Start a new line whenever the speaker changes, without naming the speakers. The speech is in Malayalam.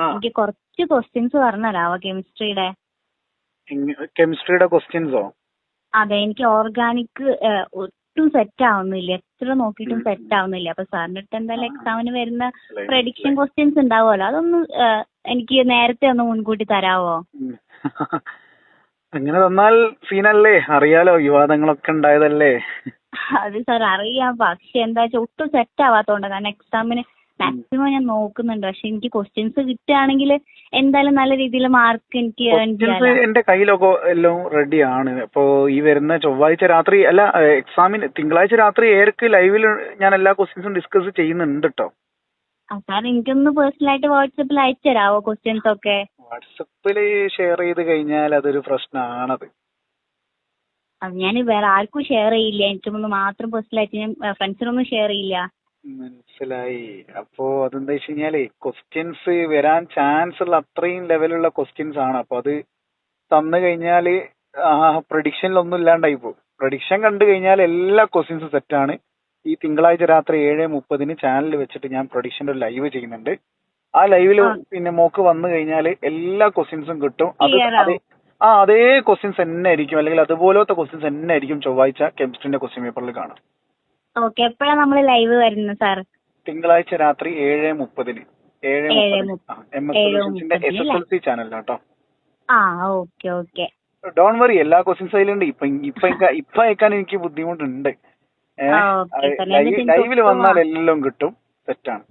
ആ
എനിക്ക് കുറച്ച് ക്വസ്റ്റ്യൻസ് പറഞ്ഞുതരാവോ കെമിസ്ട്രിയുടെ?
കെമിസ്ട്രിയുടെ ക്വസ്റ്റ്യൻസോ?
അതെ, എനിക്ക് ഓർഗാനിക് ഒട്ടും സെറ്റ് ആവുന്നില്ല, എത്ര നോക്കിയിട്ടും സെറ്റ് ആവുന്നില്ല. അപ്പൊ സാറിന്റെ അടുത്ത് എന്തായാലും എക്സാമിന് വരുന്ന പ്രഡിക്ഷൻ ക്വസ്റ്റ്യൻസ് ഉണ്ടാവുമല്ലോ, അതൊന്ന് എനിക്ക് നേരത്തെ ഒന്ന് മുൻകൂട്ടി തരാവോ?
ഉം. അങ്ങനെ തന്നാൽ സീനല്ലേ, അറിയാലോ വിവാദങ്ങളൊക്കെ ഉണ്ടായതല്ലേ.
അത് സാർ അറിയാം, പക്ഷെ എന്താ വെച്ചാൽ ഒട്ടും സെറ്റ് ആവാത്തോണ്ട്. കാരണം എക്സാമിന് മാക്സിമം ഞാൻ നോക്കുന്നുണ്ട്, പക്ഷെ എനിക്ക് ക്വസ്റ്റ്യൻസ് കിട്ടുകയാണെങ്കിൽ എന്തായാലും നല്ല രീതിയിൽ മാർക്ക് എനിക്ക് ഏൺ
ക്വസ്റ്റ്യൻസ്
ചെയ്യാലോ.
എന്റെ കയ്യിലൊക്കെ എല്ലാം റെഡിയാണ്. അപ്പോ ഈ വരുന്ന ചൊവ്വാഴ്ച രാത്രി അല്ല, എക്സാമിന് തിങ്കളാഴ്ച രാത്രി ഏർക്ക് ലൈവിൽ ഞാൻ എല്ലാ ക്വസ്റ്റ്യൻസും ഡിസ്കസ് ചെയ്യുന്നുണ്ട് കേട്ടോ.
സാർ എനിക്കൊന്ന് പേഴ്സണലായിട്ട് വാട്സപ്പിൽ അയച്ചു തരാവോ ക്വസ്റ്റ്യൻസ് ഒക്കെ?
വാട്സപ്പില് ഷെയർ ചെയ്ത് കഴിഞ്ഞാൽ അതൊരു പ്രശ്നമാണത്.
അത് ഞാൻ വേറെ ആർക്കും ഷെയർ ചെയ്യില്ല, എനിക്കൊന്ന് മാത്രം പേഴ്സണലായിട്ട് ഞാൻ ഫ്രണ്ട്സിനൊന്നും ഷെയർ ചെയ്യില്ല.
മനസ്സിലായി. അപ്പോ അതെന്താ വെച്ച് കഴിഞ്ഞാലേ ക്വസ്റ്റ്യൻസ് വരാൻ ചാൻസ് ഉള്ള അത്രയും ലെവലുള്ള ക്വസ്റ്റ്യൻസ് ആണ്. അപ്പൊ അത് തന്നു കഴിഞ്ഞാല് പ്രഡിക്ഷനിലൊന്നും ഇല്ലാണ്ടായി പോകും. പ്രഡിക്ഷൻ കണ്ടു കഴിഞ്ഞാൽ എല്ലാ ക്വസ്റ്റ്യൻസും സെറ്റാണ്. ഈ തിങ്കളാഴ്ച രാത്രി 7:30 ചാനൽ വെച്ചിട്ട് ഞാൻ പ്രഡിക്ഷന്റെ ഒരു ലൈവ് ചെയ്യുന്നുണ്ട്. ആ ലൈവില് പിന്നെ മോക്ക് വന്നു കഴിഞ്ഞാൽ എല്ലാ ക്വസ്റ്റ്യൻസും കിട്ടും. അത്
ക്ലിയർ
അതേ
ആവും.
അതേ ക്വസ്റ്റ്യൻസ് തന്നെ ആയിരിക്കും, അല്ലെങ്കിൽ അതുപോലത്തെ ക്വസ്റ്റ്യൻസ് തന്നെ ആയിരിക്കും ചൊവ്വാഴ്ച കെമിസ്ട്രിന്റെ ക്വസ്റ്റ്യൻ പേപ്പറിൽ കാണാം.
ഓക്കെ, എപ്പോഴാണ് നമ്മൾ ലൈവ് വരുന്നത് സാർ?
തിങ്കളാഴ്ച രാത്രി 7:30 MS സൊല്യൂഷൻസിന്റെ
7:30 അല്ലേ?
SSLC ചാനലിലാട്ടോ.
ആ, ഓക്കെ ഓക്കെ.
ഡോൺ വറി, എല്ലാ ക്വസ്റ്റ്യൻസ് അതിലുണ്ട്. ഇപ്പൊ അയക്കാൻ എനിക്ക് ബുദ്ധിമുട്ടുണ്ട്.
ഓക്കെ സാർ, ഞാൻ
ലൈവില്
തൊട്ട്
വന്നാൽ എല്ലാം കിട്ടും, സെറ്റാണ്.